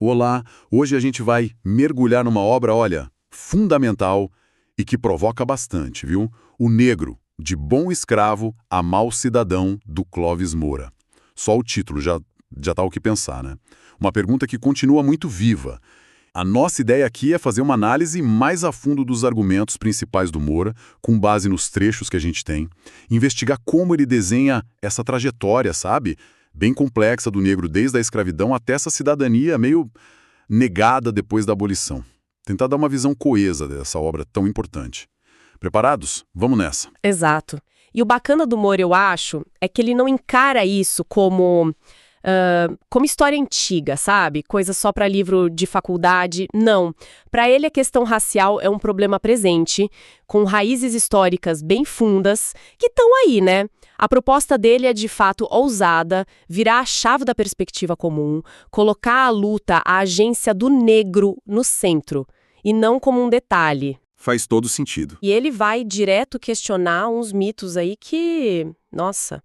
Olá, hoje a gente vai mergulhar numa obra, olha, fundamental e que provoca bastante, viu? O Negro, de Bom Escravo a Mau Cidadão, do Clóvis Moura. Só o título já dá o que pensar, né? Uma pergunta que continua muito viva. A nossa ideia aqui é fazer uma análise mais a fundo dos argumentos principais do Moura, com base nos trechos que a gente tem, investigar como ele desenha essa trajetória, sabe? Bem complexa do negro desde a escravidão até essa cidadania meio negada depois da abolição. Tentar dar uma visão coesa dessa obra tão importante. Preparados? Vamos nessa. Exato. E o bacana do Moura, eu acho, é que ele não encara isso como história antiga, sabe? Coisa só para livro de faculdade. Não. Para ele, a questão racial é um problema presente, com raízes históricas bem fundas, que estão aí, né? A proposta dele é, de fato, ousada, virar a chave da perspectiva comum, colocar a luta, a agência do negro no centro, e não como um detalhe. Faz todo sentido. E ele vai direto questionar uns mitos aí que, nossa,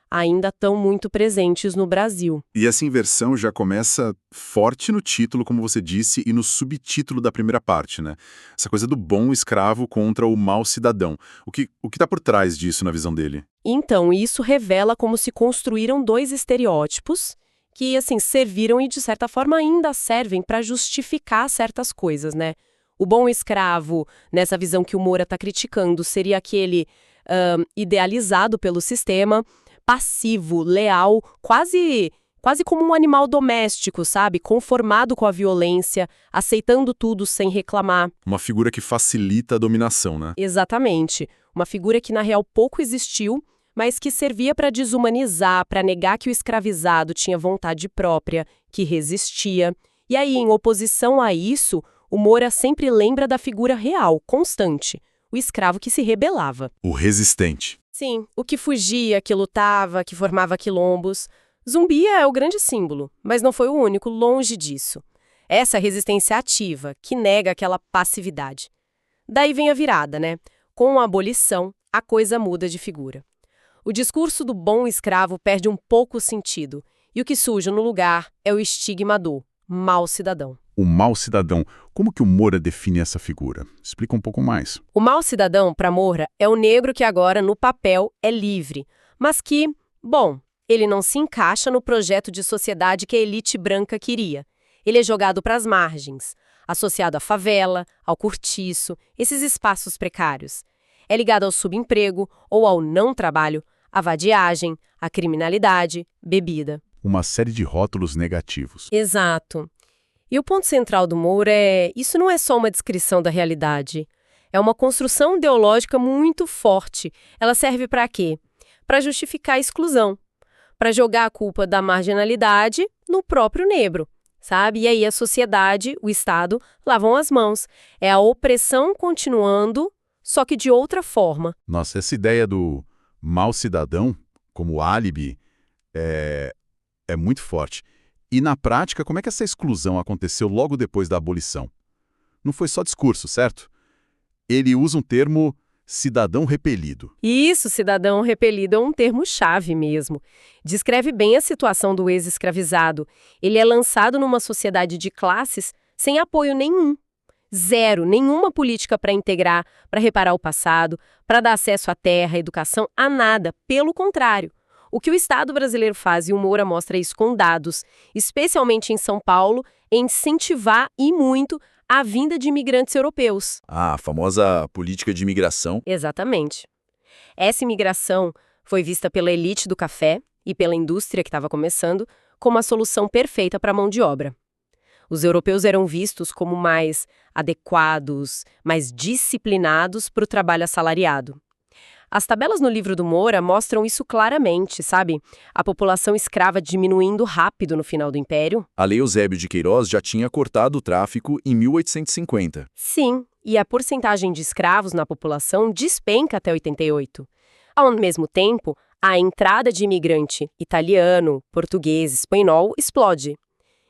ainda estão muito presentes no Brasil. E essa inversão já começa forte no título, como você disse, e no subtítulo da primeira parte, né? Essa coisa do bom escravo contra o mau cidadão. O que está por trás disso na visão dele? Então, isso revela como se construíram dois estereótipos que, assim, serviram e, de certa forma, ainda servem para justificar certas coisas, né? O bom escravo, nessa visão que o Moura está criticando, seria aquele idealizado pelo sistema, passivo, leal, quase como um animal doméstico, sabe? Conformado com a violência, aceitando tudo sem reclamar. Uma figura que facilita a dominação, né? Exatamente. Uma figura que, na real, pouco existiu, mas que servia para desumanizar, para negar que o escravizado tinha vontade própria, que resistia. E aí, em oposição a isso, o Moura sempre lembra da figura real, constante, o escravo que se rebelava. O resistente. Sim, o que fugia, que lutava, que formava quilombos. Zumbi é o grande símbolo, mas não foi o único, longe disso. Essa resistência ativa, que nega aquela passividade. Daí vem a virada, né? Com a abolição, a coisa muda de figura. O discurso do bom escravo perde um pouco o sentido, e o que surge no lugar é o estigma do mau cidadão. O mau cidadão. Como que o Moura define essa figura? Explica um pouco mais. O mau cidadão, para Moura, é o negro que agora, no papel, é livre, mas que, bom, ele não se encaixa no projeto de sociedade que a elite branca queria. Ele é jogado para as margens, associado à favela, ao cortiço, esses espaços precários. É ligado ao subemprego ou ao não trabalho, à vadiagem, à criminalidade, bebida. Uma série de rótulos negativos. Exato. E o ponto central do Moura isso não é só uma descrição da realidade. É uma construção ideológica muito forte. Ela serve para quê? Para justificar a exclusão. Para jogar a culpa da marginalidade no próprio negro, sabe? E aí a sociedade, o Estado, lavam as mãos. É a opressão continuando, só que de outra forma. Nossa, essa ideia do mau cidadão como álibi é muito forte. E na prática, como é que essa exclusão aconteceu logo depois da abolição? Não foi só discurso, certo? Ele usa um termo cidadão repelido. Isso, cidadão repelido, é um termo-chave mesmo. Descreve bem a situação do ex-escravizado. Ele é lançado numa sociedade de classes sem apoio nenhum. Zero, nenhuma política para integrar, para reparar o passado, para dar acesso à terra, à educação, a nada. Pelo contrário. O que o Estado brasileiro faz, e o Moura mostra isso com dados, especialmente em São Paulo, é incentivar e muito a vinda de imigrantes europeus. Ah, a famosa política de imigração. Exatamente. Essa imigração foi vista pela elite do café e pela indústria que estava começando como a solução perfeita para a mão de obra. Os europeus eram vistos como mais adequados, mais disciplinados para o trabalho assalariado. As tabelas no livro do Moura mostram isso claramente, sabe? A população escrava diminuindo rápido no final do Império. A Lei Eusébio de Queiroz já tinha cortado o tráfico em 1850. Sim, e a porcentagem de escravos na população despenca até 88. Ao mesmo tempo, a entrada de imigrante italiano, português, espanhol explode.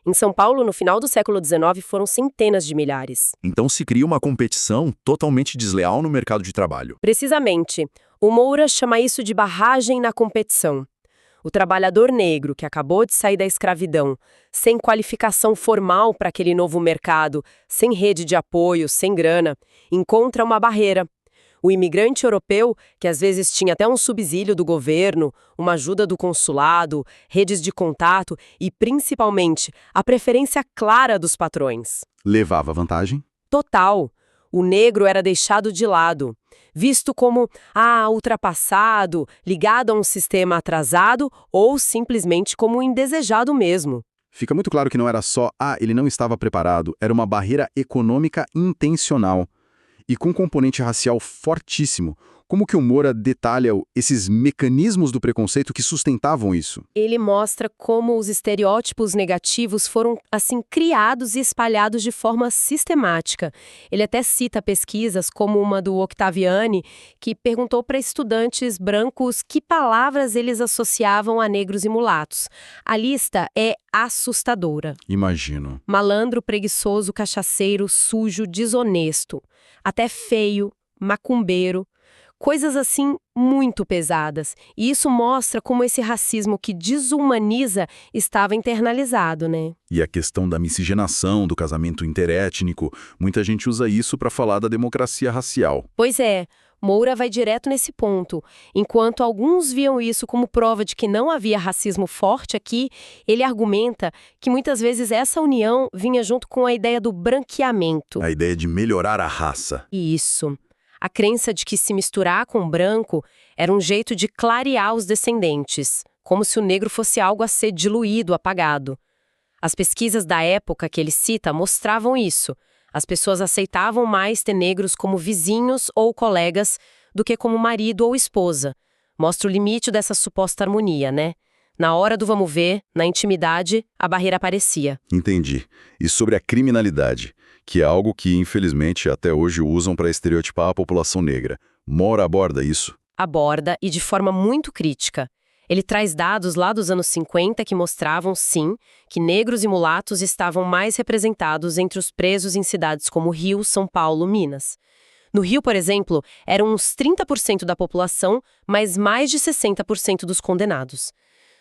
Em São Paulo, no final do século XIX, foram centenas de milhares. Então se cria uma competição totalmente desleal no mercado de trabalho. Precisamente. O Moura chama isso de barragem na competição. O trabalhador negro que acabou de sair da escravidão, sem qualificação formal para aquele novo mercado, sem rede de apoio, sem grana, encontra uma barreira. O imigrante europeu, que às vezes tinha até um subsídio do governo, uma ajuda do consulado, redes de contato e, principalmente, a preferência clara dos patrões. Levava vantagem? Total. O negro era deixado de lado, visto como, ultrapassado, ligado a um sistema atrasado ou simplesmente como indesejado mesmo. Fica muito claro que não era só, ele não estava preparado, era uma barreira econômica intencional. E com um componente racial fortíssimo. Como que o Moura detalha esses mecanismos do preconceito que sustentavam isso? Ele mostra como os estereótipos negativos foram, assim, criados e espalhados de forma sistemática. Ele até cita pesquisas como uma do Octaviani, que perguntou para estudantes brancos que palavras eles associavam a negros e mulatos. A lista é assustadora. Imagino. Malandro, preguiçoso, cachaceiro, sujo, desonesto. Até feio, macumbeiro. Coisas assim muito pesadas. E isso mostra como esse racismo que desumaniza estava internalizado, né? E a questão da miscigenação, do casamento interétnico, muita gente usa isso para falar da democracia racial. Pois é, Moura vai direto nesse ponto. Enquanto alguns viam isso como prova de que não havia racismo forte aqui, ele argumenta que muitas vezes essa união vinha junto com a ideia do branqueamento. A ideia de melhorar a raça. Isso. A crença de que se misturar com o branco era um jeito de clarear os descendentes, como se o negro fosse algo a ser diluído, apagado. As pesquisas da época que ele cita mostravam isso. As pessoas aceitavam mais ter negros como vizinhos ou colegas do que como marido ou esposa. Mostra o limite dessa suposta harmonia, né? Na hora do vamos ver, na intimidade, a barreira aparecia. Entendi. E sobre a criminalidade, que é algo que, infelizmente, até hoje usam para estereotipar a população negra. Moura aborda isso? Aborda, e de forma muito crítica. Ele traz dados lá dos anos 50 que mostravam, sim, que negros e mulatos estavam mais representados entre os presos em cidades como Rio, São Paulo, Minas. No Rio, por exemplo, eram uns 30% da população, mas mais de 60% dos condenados.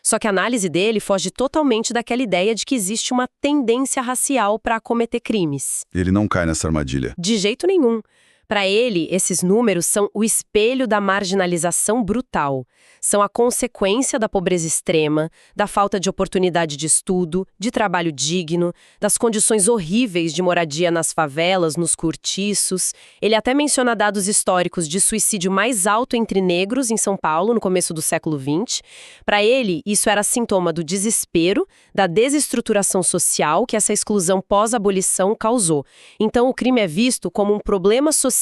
Só que a análise dele foge totalmente daquela ideia de que existe uma tendência racial para cometer crimes. Ele não cai nessa armadilha. De jeito nenhum. Para ele, esses números são o espelho da marginalização brutal. São a consequência da pobreza extrema, da falta de oportunidade de estudo, de trabalho digno, das condições horríveis de moradia nas favelas, nos cortiços. Ele até menciona dados históricos de suicídio mais alto entre negros em São Paulo, no começo do século XX. Para ele, isso era sintoma do desespero, da desestruturação social que essa exclusão pós-abolição causou. Então, o crime é visto como um problema social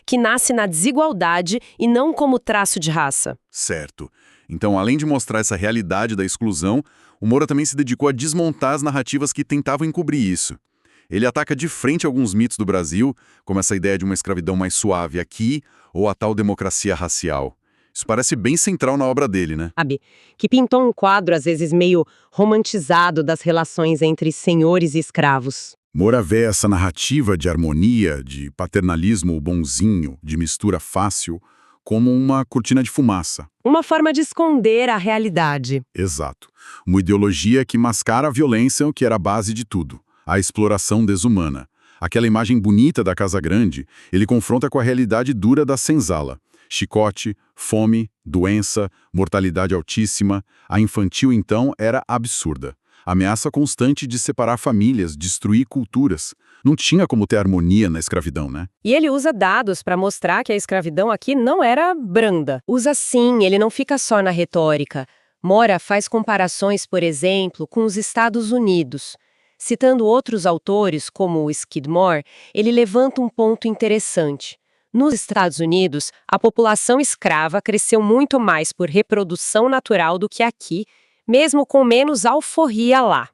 que nasce na desigualdade e não como traço de raça. Certo. Então, além de mostrar essa realidade da exclusão, o Moura também se dedicou a desmontar as narrativas que tentavam encobrir isso. Ele ataca de frente alguns mitos do Brasil, como essa ideia de uma escravidão mais suave aqui, ou a tal democracia racial. Isso parece bem central na obra dele, né? Que pintou um quadro, às vezes, meio romantizado das relações entre senhores e escravos. Moura vê essa narrativa de harmonia, de paternalismo bonzinho, de mistura fácil, como uma cortina de fumaça. Uma forma de esconder a realidade. Exato. Uma ideologia que mascara a violência, que era a base de tudo. A exploração desumana. Aquela imagem bonita da Casa Grande, ele confronta com a realidade dura da senzala. Chicote, fome, doença, mortalidade altíssima. A infantil, então, era absurda. Ameaça constante de separar famílias, destruir culturas. Não tinha como ter harmonia na escravidão, né? E ele usa dados para mostrar que a escravidão aqui não era branda. Usa sim, ele não fica só na retórica. Moura faz comparações, por exemplo, com os Estados Unidos. Citando outros autores, como o Skidmore, ele levanta um ponto interessante. Nos Estados Unidos, a população escrava cresceu muito mais por reprodução natural do que aqui, mesmo com menos alforria lá.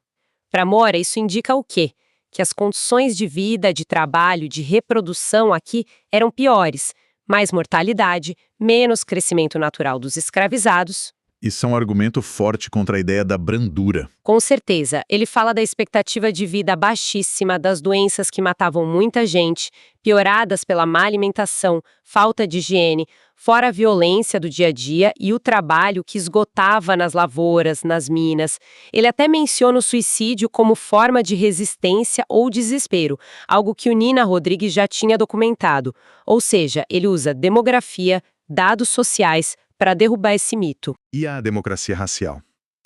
Para Moura, isso indica o quê? Que as condições de vida, de trabalho, de reprodução aqui eram piores. Mais mortalidade, menos crescimento natural dos escravizados. Isso é um argumento forte contra a ideia da brandura. Com certeza. Ele fala da expectativa de vida baixíssima, das doenças que matavam muita gente, pioradas pela má alimentação, falta de higiene, fora a violência do dia a dia e o trabalho que esgotava nas lavouras, nas minas. Ele até menciona o suicídio como forma de resistência ou desespero, algo que o Nina Rodrigues já tinha documentado. Ou seja, ele usa demografia, dados sociais, para derrubar esse mito. E a democracia racial?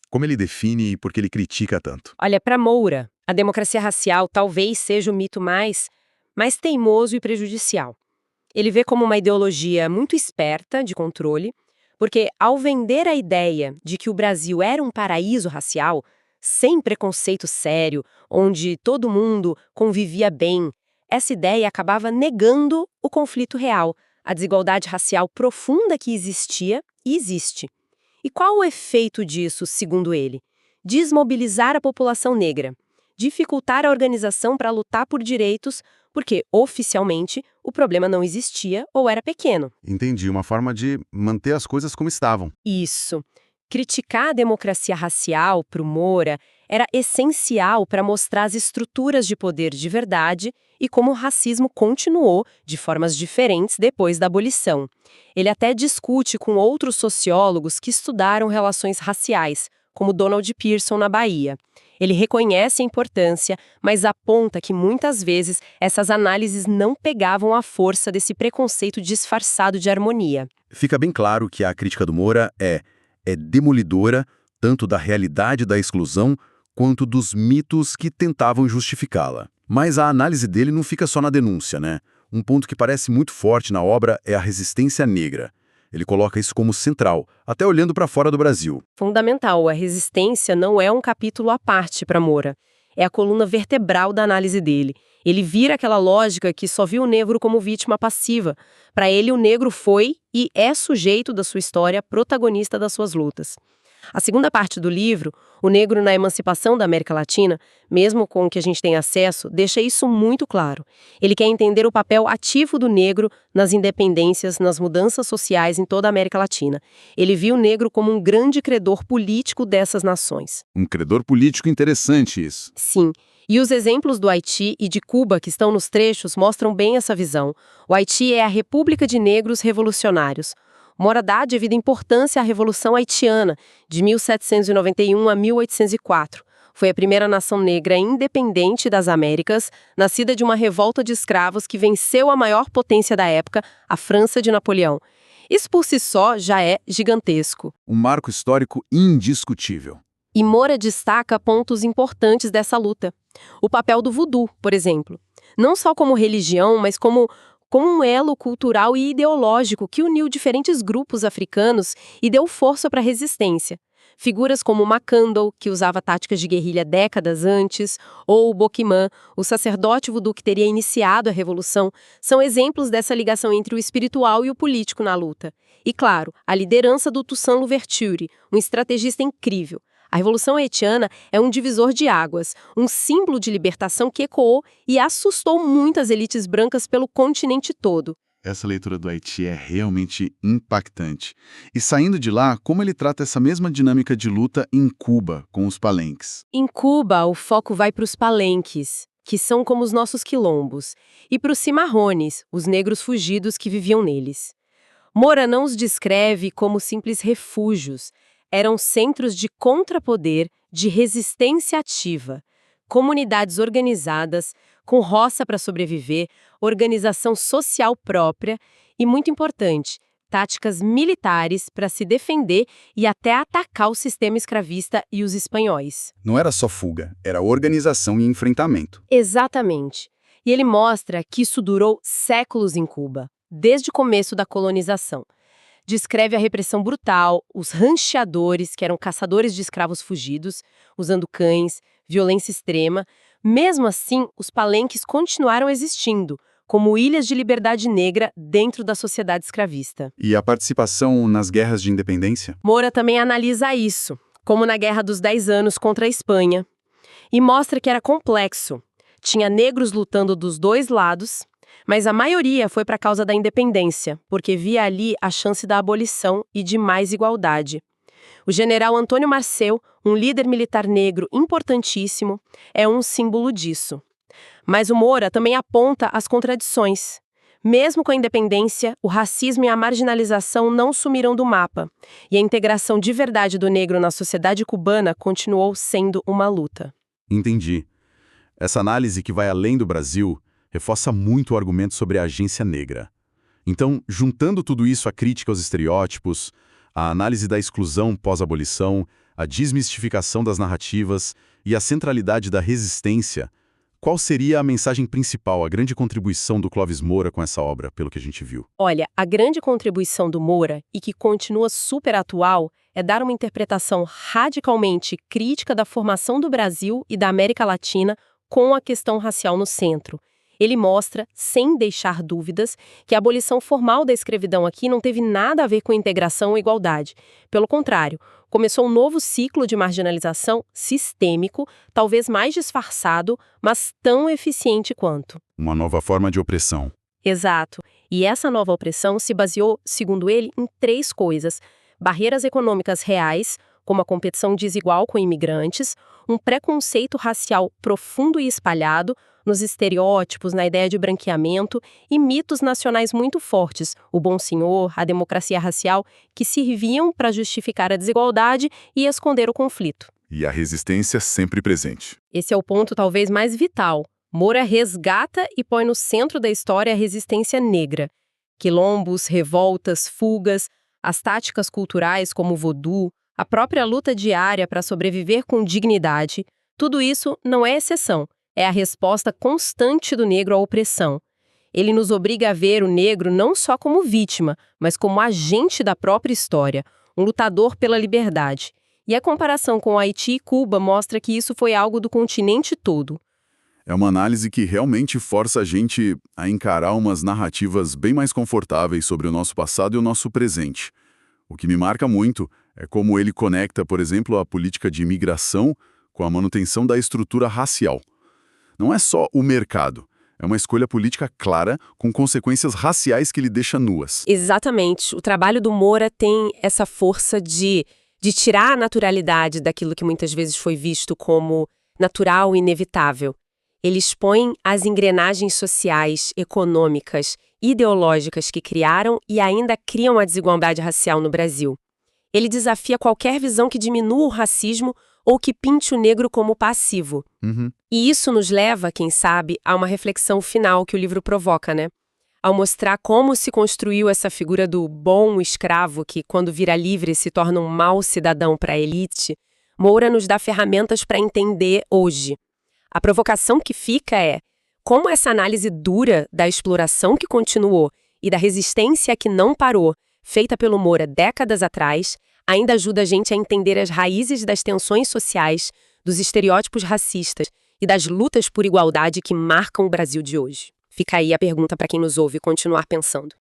Como ele define e por que ele critica tanto? Olha, para Moura, a democracia racial talvez seja o mito mais teimoso e prejudicial. Ele vê como uma ideologia muito esperta de controle, porque ao vender a ideia de que o Brasil era um paraíso racial, sem preconceito sério, onde todo mundo convivia bem, essa ideia acabava negando o conflito real, a desigualdade racial profunda que existia e existe. E qual o efeito disso, segundo ele? Desmobilizar a população negra, dificultar a organização para lutar por direitos, porque, oficialmente, o problema não existia ou era pequeno. Entendi, uma forma de manter as coisas como estavam. Isso. Criticar a democracia racial para o Moura era essencial para mostrar as estruturas de poder de verdade e como o racismo continuou de formas diferentes depois da abolição. Ele até discute com outros sociólogos que estudaram relações raciais, como Donald Pearson na Bahia. Ele reconhece a importância, mas aponta que muitas vezes essas análises não pegavam a força desse preconceito disfarçado de harmonia. Fica bem claro que a crítica do Moura é demolidora tanto da realidade da exclusão quanto dos mitos que tentavam justificá-la. Mas a análise dele não fica só na denúncia, né? Um ponto que parece muito forte na obra é a resistência negra. Ele coloca isso como central, até olhando para fora do Brasil. Fundamental, a resistência não é um capítulo à parte para Moura. É a coluna vertebral da análise dele. Ele vira aquela lógica que só viu o negro como vítima passiva. Para ele, o negro foi e é sujeito da sua história, protagonista das suas lutas. A segunda parte do livro, O Negro na Emancipação da América Latina, mesmo com o que a gente tem acesso, deixa isso muito claro. Ele quer entender o papel ativo do negro nas independências, nas mudanças sociais em toda a América Latina. Ele viu o negro como um grande credor político dessas nações. Um credor político interessante isso. Sim. E os exemplos do Haiti e de Cuba que estão nos trechos mostram bem essa visão. O Haiti é a República de Negros Revolucionários. Moura dá devida importância à Revolução Haitiana, de 1791 a 1804. Foi a primeira nação negra independente das Américas, nascida de uma revolta de escravos que venceu a maior potência da época, a França de Napoleão. Isso por si só já é gigantesco. Um marco histórico indiscutível. E Moura destaca pontos importantes dessa luta. O papel do voodoo, por exemplo. Não só como religião, mas como um elo cultural e ideológico que uniu diferentes grupos africanos e deu força para a resistência. Figuras como Macandal, que usava táticas de guerrilha décadas antes, ou Bokimã, o sacerdote voodoo que teria iniciado a revolução, são exemplos dessa ligação entre o espiritual e o político na luta. E, claro, a liderança do Toussaint Louverture, um estrategista incrível. A Revolução Haitiana é um divisor de águas, um símbolo de libertação que ecoou e assustou muitas elites brancas pelo continente todo. Essa leitura do Haiti é realmente impactante. E saindo de lá, como ele trata essa mesma dinâmica de luta em Cuba, com os palenques? Em Cuba, o foco vai para os palenques, que são como os nossos quilombos, e para os cimarrones, os negros fugidos que viviam neles. Moura não os descreve como simples refúgios. Eram centros de contrapoder, de resistência ativa, comunidades organizadas, com roça para sobreviver, organização social própria e, muito importante, táticas militares para se defender e até atacar o sistema escravista e os espanhóis. Não era só fuga, era organização e enfrentamento. Exatamente. E ele mostra que isso durou séculos em Cuba, desde o começo da colonização. Descreve a repressão brutal, os rancheadores, que eram caçadores de escravos fugidos, usando cães, violência extrema. Mesmo assim, os palenques continuaram existindo, como ilhas de liberdade negra dentro da sociedade escravista. E a participação nas guerras de independência? Moura também analisa isso, como na Guerra dos 10 Anos contra a Espanha, e mostra que era complexo. Tinha negros lutando dos dois lados, mas a maioria foi para a causa da independência, porque via ali a chance da abolição e de mais igualdade. O general Antônio Marcel, um líder militar negro importantíssimo, é um símbolo disso. Mas o Moura também aponta as contradições. Mesmo com a independência, o racismo e a marginalização não sumiram do mapa, e a integração de verdade do negro na sociedade cubana continuou sendo uma luta. Entendi. Essa análise que vai além do Brasil reforça muito o argumento sobre a agência negra. Então, juntando tudo isso à crítica aos estereótipos, a análise da exclusão pós-abolição, a desmistificação das narrativas e a centralidade da resistência, qual seria a mensagem principal, a grande contribuição do Clóvis Moura com essa obra, pelo que a gente viu? Olha, a grande contribuição do Moura, e que continua super atual, é dar uma interpretação radicalmente crítica da formação do Brasil e da América Latina com a questão racial no centro. Ele mostra, sem deixar dúvidas, que a abolição formal da escravidão aqui não teve nada a ver com integração ou igualdade. Pelo contrário, começou um novo ciclo de marginalização sistêmico, talvez mais disfarçado, mas tão eficiente quanto. Uma nova forma de opressão. Exato. E essa nova opressão se baseou, segundo ele, em 3 coisas: barreiras econômicas reais, como a competição desigual com imigrantes, um preconceito racial profundo e espalhado, nos estereótipos, na ideia de branqueamento e mitos nacionais muito fortes, o bom senhor, a democracia racial, que serviam para justificar a desigualdade e esconder o conflito. E a resistência sempre presente. Esse é o ponto talvez mais vital. Moura resgata e põe no centro da história a resistência negra. Quilombos, revoltas, fugas, as táticas culturais como o voodoo, a própria luta diária para sobreviver com dignidade, tudo isso não é exceção. É a resposta constante do negro à opressão. Ele nos obriga a ver o negro não só como vítima, mas como agente da própria história, um lutador pela liberdade. E a comparação com Haiti e Cuba mostra que isso foi algo do continente todo. É uma análise que realmente força a gente a encarar umas narrativas bem mais confortáveis sobre o nosso passado e o nosso presente. O que me marca muito é como ele conecta, por exemplo, a política de imigração com a manutenção da estrutura racial. Não é só o mercado, é uma escolha política clara com consequências raciais que lhe deixa nuas. Exatamente. O trabalho do Moura tem essa força de tirar a naturalidade daquilo que muitas vezes foi visto como natural e inevitável. Ele expõe as engrenagens sociais, econômicas, ideológicas que criaram e ainda criam a desigualdade racial no Brasil. Ele desafia qualquer visão que diminua o racismo ou que pinte o negro como passivo. E isso nos leva, quem sabe, a uma reflexão final que o livro provoca, né? Ao mostrar como se construiu essa figura do bom escravo que, quando vira livre, se torna um mau cidadão para a elite, Moura nos dá ferramentas para entender hoje. A provocação que fica é como essa análise dura da exploração que continuou e da resistência que não parou, feita pelo Moura décadas atrás, ainda ajuda a gente a entender as raízes das tensões sociais, dos estereótipos racistas e das lutas por igualdade que marcam o Brasil de hoje. Fica aí a pergunta para quem nos ouve continuar pensando.